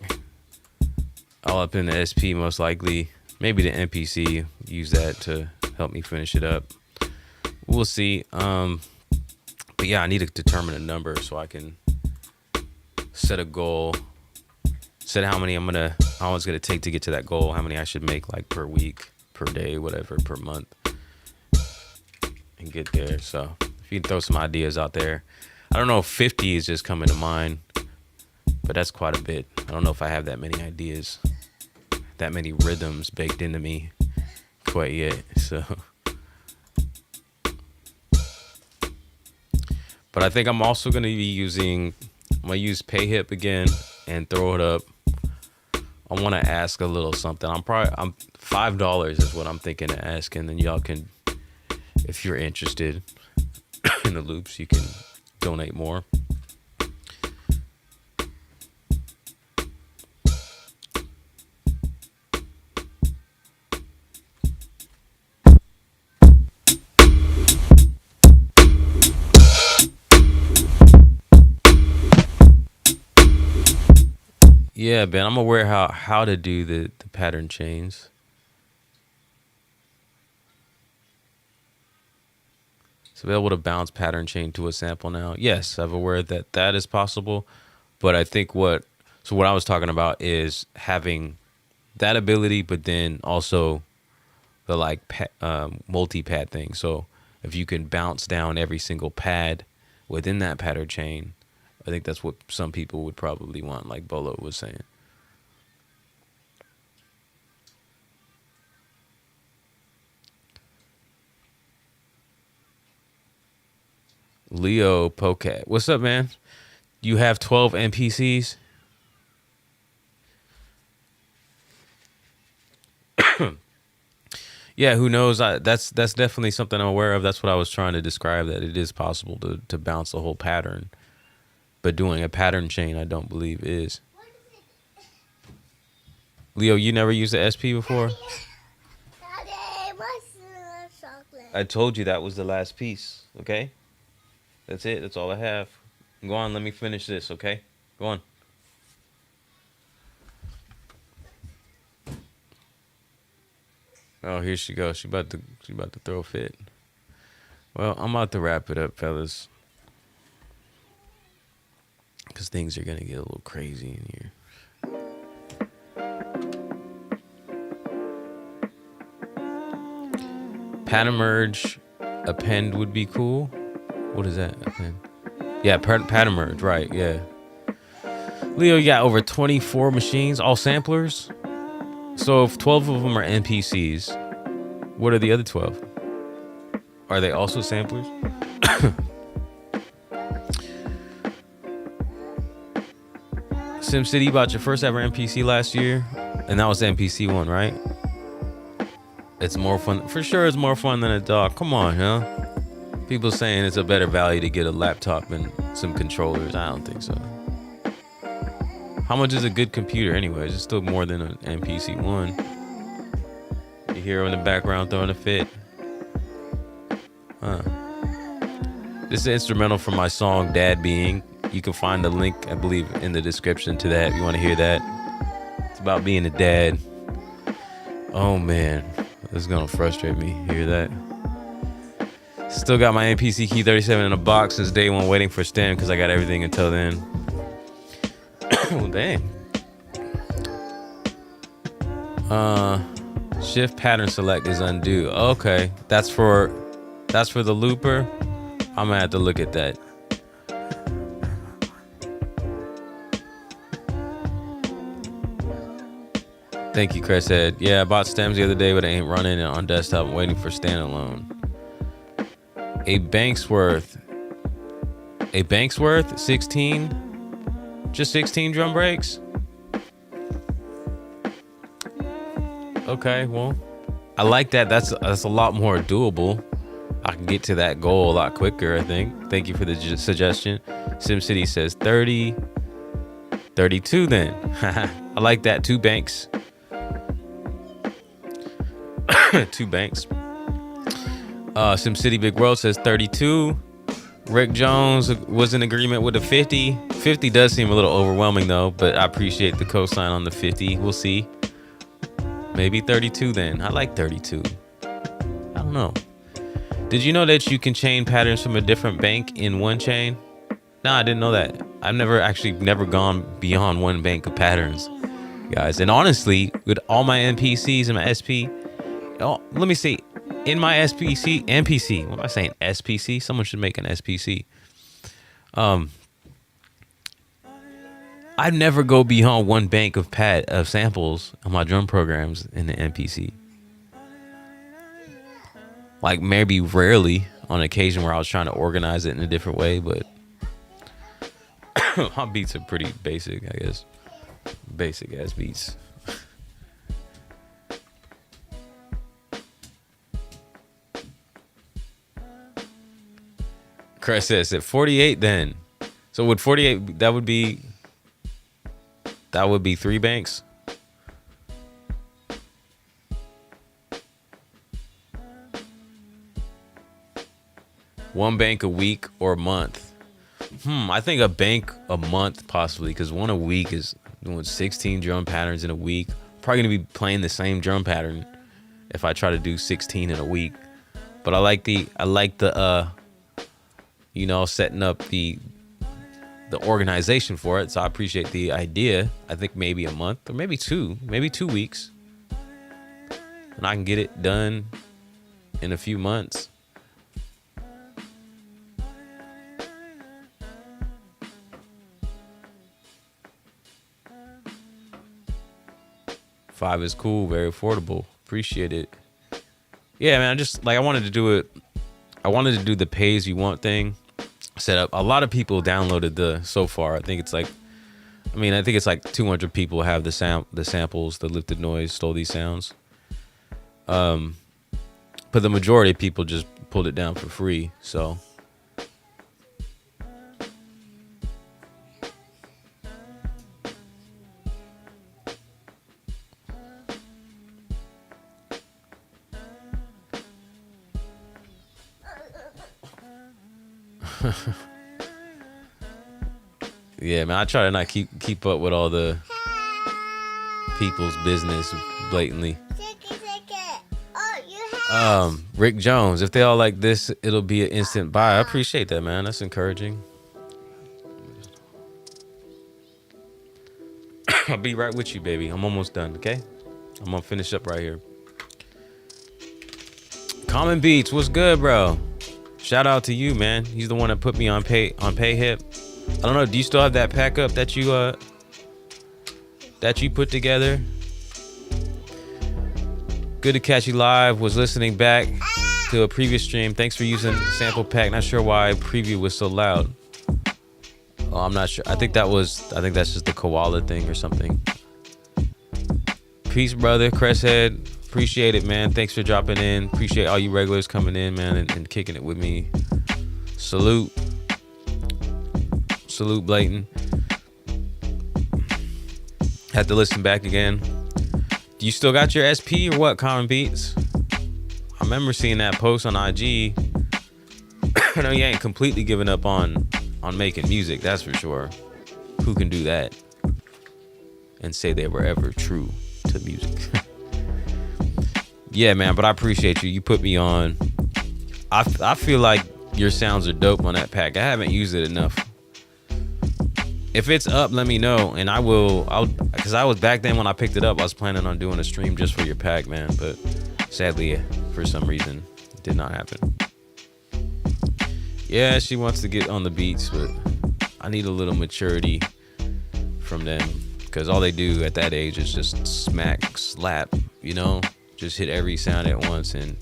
all up in the SP most likely, maybe the MPC. Use that to help me finish it up. We'll see. But yeah, I need to determine a number so I can set a goal, set how long it's gonna take to get to that goal, how many I should make like per week, per day, whatever, per month, and get there. So if you can throw some ideas out there. I don't know if 50 is just coming to mind, but that's quite a bit. I don't know if I have that many ideas, that many rhythms baked into me quite yet. So, but I think I'm also going to be I'm going to use PayHip again and throw it up. I want to ask a little something. I'm $5 is what I'm thinking to ask, and then y'all can, if you're interested in the loops, you can donate more. Yeah, Ben, I'm aware how to do the pattern chains. So be able to bounce pattern chain to a sample now. Yes, I'm aware that is possible, but I think what I was talking about is having that ability, but then also the like multi-pad thing. So if you can bounce down every single pad within that pattern chain, I think that's what some people would probably want, like Bolo was saying. Leo Pocat, what's up, man? You have 12 NPCs? Yeah, who knows? That's definitely something I'm aware of. That's what I was trying to describe, that it is possible to bounce the whole pattern. But doing a pattern chain, I don't believe is. Leo, you never used the SP before? Daddy, what's the chocolate? I told you that was the last piece, okay? That's it. That's all I have. Go on, let me finish this, okay? Go on. Oh, here she goes. She about to throw a fit. Well, I'm about to wrap it up, fellas, because things are gonna get a little crazy in here. Pattern merge, append would be cool. What is that? Append? Yeah, pattern merge, right? Yeah. Leo, you got over 24 machines, all samplers. So if 12 of them are NPCs, what are the other 12? Are they also samplers? SimCity, you bought your first ever NPC last year, and that was the NPC one, right? It's more fun. For sure, it's more fun than a dog. Come on, huh? People saying it's a better value to get a laptop and some controllers. I don't think so. How much is a good computer anyways? It's still more than an NPC one. You hear him in the background throwing a fit. Huh. This is an instrumental from my song Dad Being. You can find the link, I believe, in the description to that if you want to hear that. It's about being a dad. Oh man, this is gonna frustrate me. Hear that? Still got my MPC Key 37 in a box since day one, waiting for stem because I got everything until then. Oh, dang. Shift pattern select is undo. Okay, that's for the looper. I'm gonna have to look at that. Thank you, Chris said. Yeah, I bought stems the other day, but it ain't running on desktop. I'm waiting for standalone. A Banksworth 16, just 16 drum breaks. Okay, well, I like that. That's a lot more doable. I can get to that goal a lot quicker, I think. Thank you for the suggestion. SimCity says 30, 32 then. I like that. 2 banks. 2 banks. SimCity Big World says 32. Rick Jones was in agreement with the 50. 50 does seem a little overwhelming though, but I appreciate the cosign on the 50. We'll see. Maybe 32 then. I like 32. I don't know. Did you know that you can chain patterns from a different bank in one chain? No, I didn't know that. I've never gone beyond one bank of patterns, guys. And honestly, with all my NPCs and my SP, let me see. In my NPC, what am I saying? SPC? Someone should make an SPC. I never go beyond one bank of samples on my drum programs in the NPC. Like maybe rarely on occasion where I was trying to organize it in a different way, but my beats are pretty basic, I guess. Basic ass beats. Chris says at 48 then. So with 48, that would be 3 banks. One bank a week or a month. I think a bank a month possibly, because one a week is doing 16 drum patterns in a week. Probably gonna be playing the same drum pattern if I try to do 16 in a week. But I like the setting up the organization for it. So I appreciate the idea. I think maybe a month or maybe 2 weeks. And I can get it done in a few months. $5 is cool, very affordable. Appreciate it. Yeah, man, I wanted to do it. I wanted to do the pay as you want thing. Set up. A lot of people downloaded so far. I think it's like 200 people have the samples, the lifted noise, stole these sounds. But the majority of people just pulled it down for free. So yeah, man, I try to not keep up with all the people's business blatantly. Rick Jones, if they all like this, it'll be an instant buy. I appreciate that, man. That's encouraging. I'll be right with you, baby. I'm almost done, okay? I'm gonna finish up right here. Common Beats, what's good, bro? Shout out to you, man. He's the one that put me on PayHip. I don't know. Do you still have that pack up that you put together? Good to catch you live. Was listening back to a previous stream. Thanks for using sample pack. Not sure why preview was so loud. Oh, I'm not sure. I think that's just the koala thing or something. Peace, brother. Cresshead. Appreciate it, man. Thanks for dropping in. Appreciate all you regulars coming in, man, and kicking it with me. Salute. Salute, Blayton. Had to listen back again. You still got your SP or what, Common Beats? I remember seeing that post on IG. I know you ain't completely given up on making music, that's for sure. Who can do that and say they were ever true to music? Yeah, man, but I appreciate you. You put me on. I feel like your sounds are dope on that pack. I haven't used it enough. If it's up, let me know, and because I was back then when I picked it up, I was planning on doing a stream just for your pack, man, but sadly, for some reason, it did not happen. Yeah, she wants to get on the beats, but I need a little maturity from them, because all they do at that age is just smack, slap, you know, just hit every sound at once, and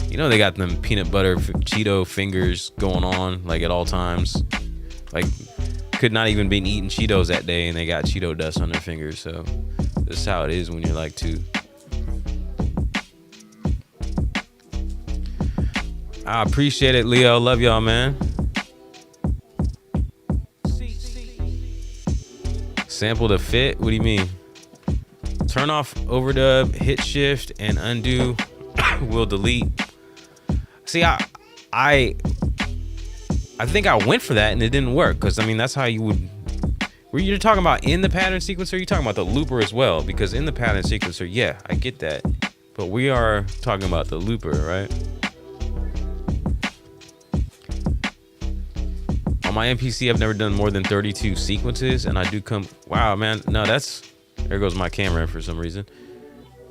you know they got them peanut butter Cheeto fingers going on like at all times, like could not even been eating Cheetos that day and they got Cheeto dust on their fingers. So this is how it is when you're like 2. I appreciate it, Leo. Love y'all, man. Sample to fit? What do you mean? Turn off overdub, hit shift, and undo will delete. See, I think I went for that and it didn't work, because I mean that's how you would. Were you talking about in the pattern sequencer? Or are you talking about the looper as well? Because in the pattern sequencer, yeah, I get that, but we are talking about the looper, right? On my MPC, I've never done more than 32 sequences, and I do come. Wow, man, no, that's there goes my camera for some reason.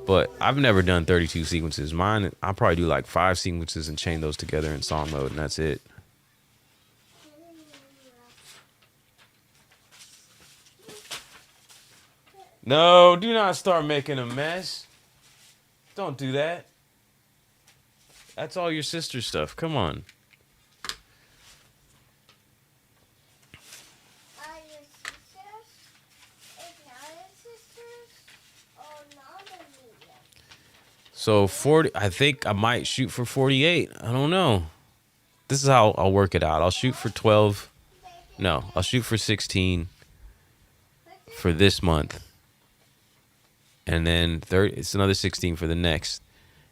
But I've never done 32 sequences. Mine, I'll probably do like 5 sequences and chain those together in song mode, and that's it. No, do not start making a mess. Don't do that. That's all your sister stuff. Come on. Are your sisters? Is now your sisters? Or not your So 40, I think I might shoot for 48. I don't know. This is how I'll work it out. I'll shoot for 12. No, I'll shoot for 16 for this month. And then 30, it's another 16 for the next.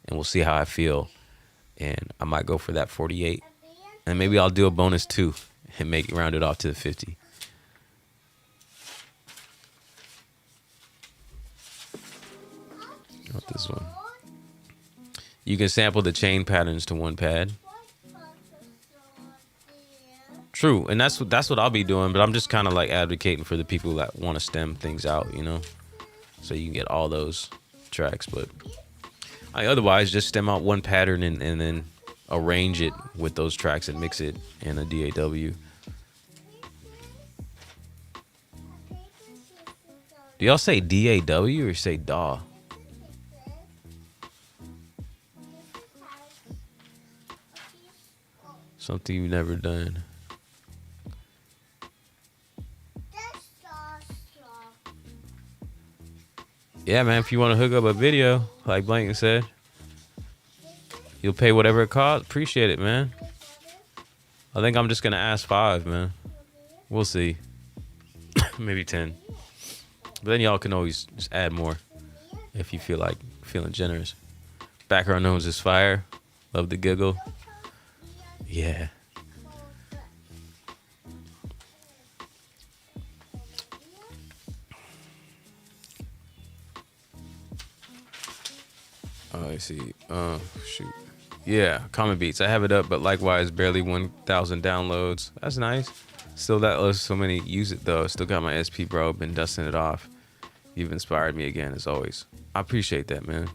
And we'll see how I feel. And I might go for that 48. And maybe I'll do a bonus 2 and make it round it off to the 50. Not this one. You can sample the chain patterns to one pad. True, and that's what I'll be doing, but I'm just kind of like advocating for the people that want to stem things out, you know, so you can get all those tracks. But otherwise, just stem out one pattern and then arrange it with those tracks and mix it in a DAW. Do y'all say DAW or say DAW? Something you've never done. Yeah, man, if you want to hook up a video, like Blanken said, you'll pay whatever it costs. Appreciate it, man. I think I'm just going to ask 5, man. We'll see. Maybe 10. But then y'all can always just add more if you feel like feeling generous. Background noise is fire. Love the giggle. Yeah. Oh, I see. Shoot. Yeah, Common Beats. I have it up, but likewise, barely 1,000 downloads. That's nice. Still, that was so many use it though. Still got my SP, bro. Been dusting it off. You've inspired me again, as always. I appreciate that, man.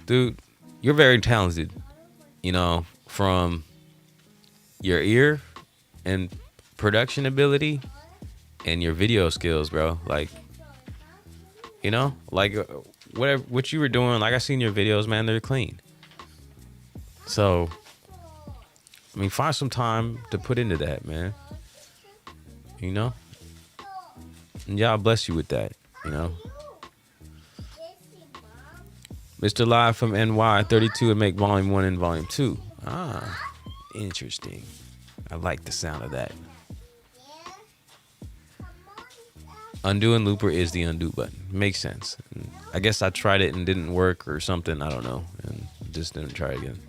Dude, you're very talented. You know, from your ear and production ability and your video skills, bro. Like, you know, like what you were doing, like I seen your videos, man, they're clean. So, I mean, find some time to put into that, man. You know? And y'all bless you with that, you know? Mr. Live from NY 32 and make volume 1 and volume 2. Ah, interesting. I like the sound of that. Undo and looper is the undo button. makes sense. And I guess I tried it and didn't work or something. I don't know, and just didn't try it again.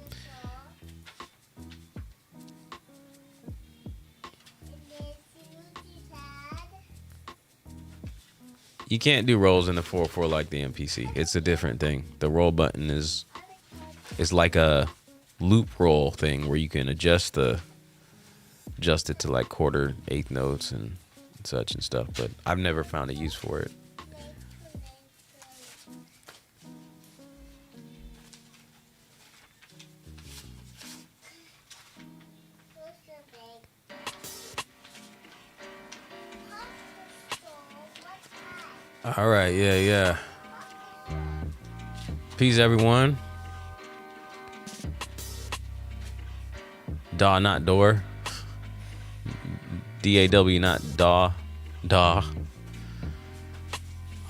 You can't do rolls in the 404 like the MPC. It's a different thing. The roll button is like a loop roll thing where you can adjust it to like quarter, eighth notes and such and stuff. But I've never found a use for it. All right, yeah. Peace, everyone. Daw, not door. DAW, not daw. Daw.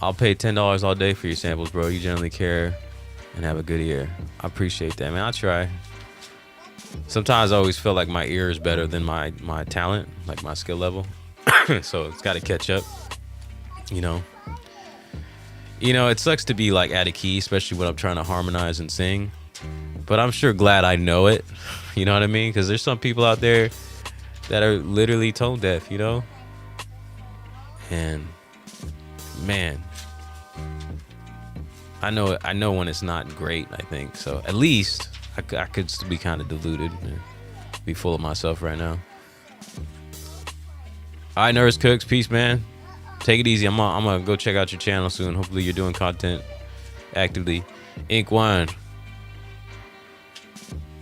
I'll pay $10 all day for your samples, bro. You generally care and have a good ear. I appreciate that, man. I'll try. Sometimes I always feel like my ear is better than my talent, like my skill level. So it's got to catch up, you know. It sucks to be like out of key, especially when I'm trying to harmonize and sing. But I'm sure glad I know it. You know what I mean? Because there's some people out there that are literally tone deaf, you know? And man, I know when it's not great, I think. So at least I could still be kind of deluded and be full of myself right now. All right, Nurse Cooks, peace, man. Take it easy. I'm gonna go check out your channel soon. Hopefully you're doing content actively. Ink Wine.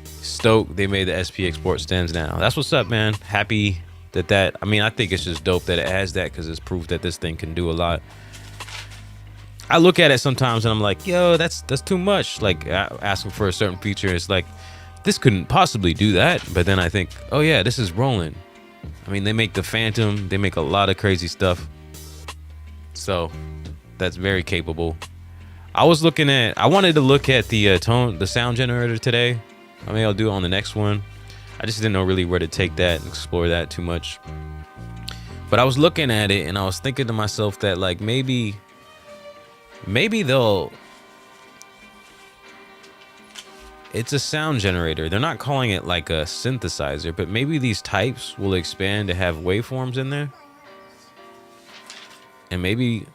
Stoked they made the SP export stands now. That's what's up, man. Happy that I mean, I think it's just dope that it has that because it's proof that this thing can do a lot. I look at it sometimes and I'm like, yo, that's too much. Like asking for a certain feature, it's like this couldn't possibly do that. But then I think, oh yeah, this is rolling. I mean, they make the Phantom, they make a lot of crazy stuff. So that's very capable. I wanted to look at the sound generator today. I mean, I'll do it on the next one. I just didn't know really where to take that and explore that too much. But I was looking at it and I was thinking to myself that like maybe it's a sound generator. They're not calling it like a synthesizer, but maybe these types will expand to have waveforms in there. And maybe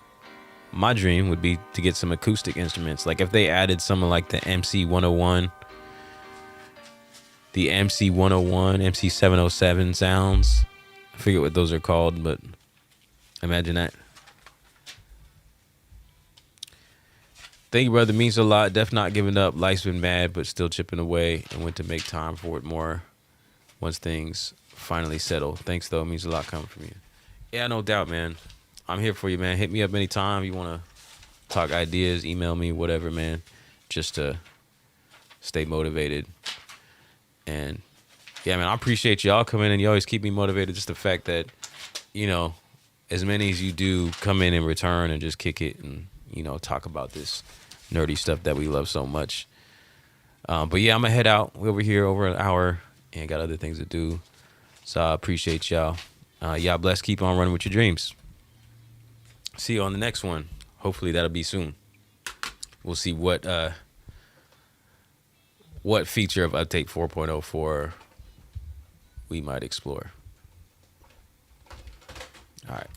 my dream would be to get some acoustic instruments. Like if they added some of like the MC-101, the MC-101, MC-707 sounds. I forget what those are called, but imagine that. Thank you, brother. Means a lot. Def not giving up. Life's been bad, but still chipping away and went to make time for it more once things finally settle. Thanks, though. It means a lot coming from you. Yeah, no doubt, man. I'm here for you, man. Hit me up anytime you want to talk ideas, email me, whatever, man. Just to stay motivated. And yeah, man, I appreciate y'all coming in. You always keep me motivated. Just the fact that, as many as you do come in and return and just kick it and, talk about this nerdy stuff that we love so much. But yeah, I'm going to head out. We're over here over an hour and got other things to do. So I appreciate y'all. Y'all bless. Keep on running with your dreams. See you on the next one. Hopefully that'll be soon. We'll see what feature of Update 4.04 we might explore. All right.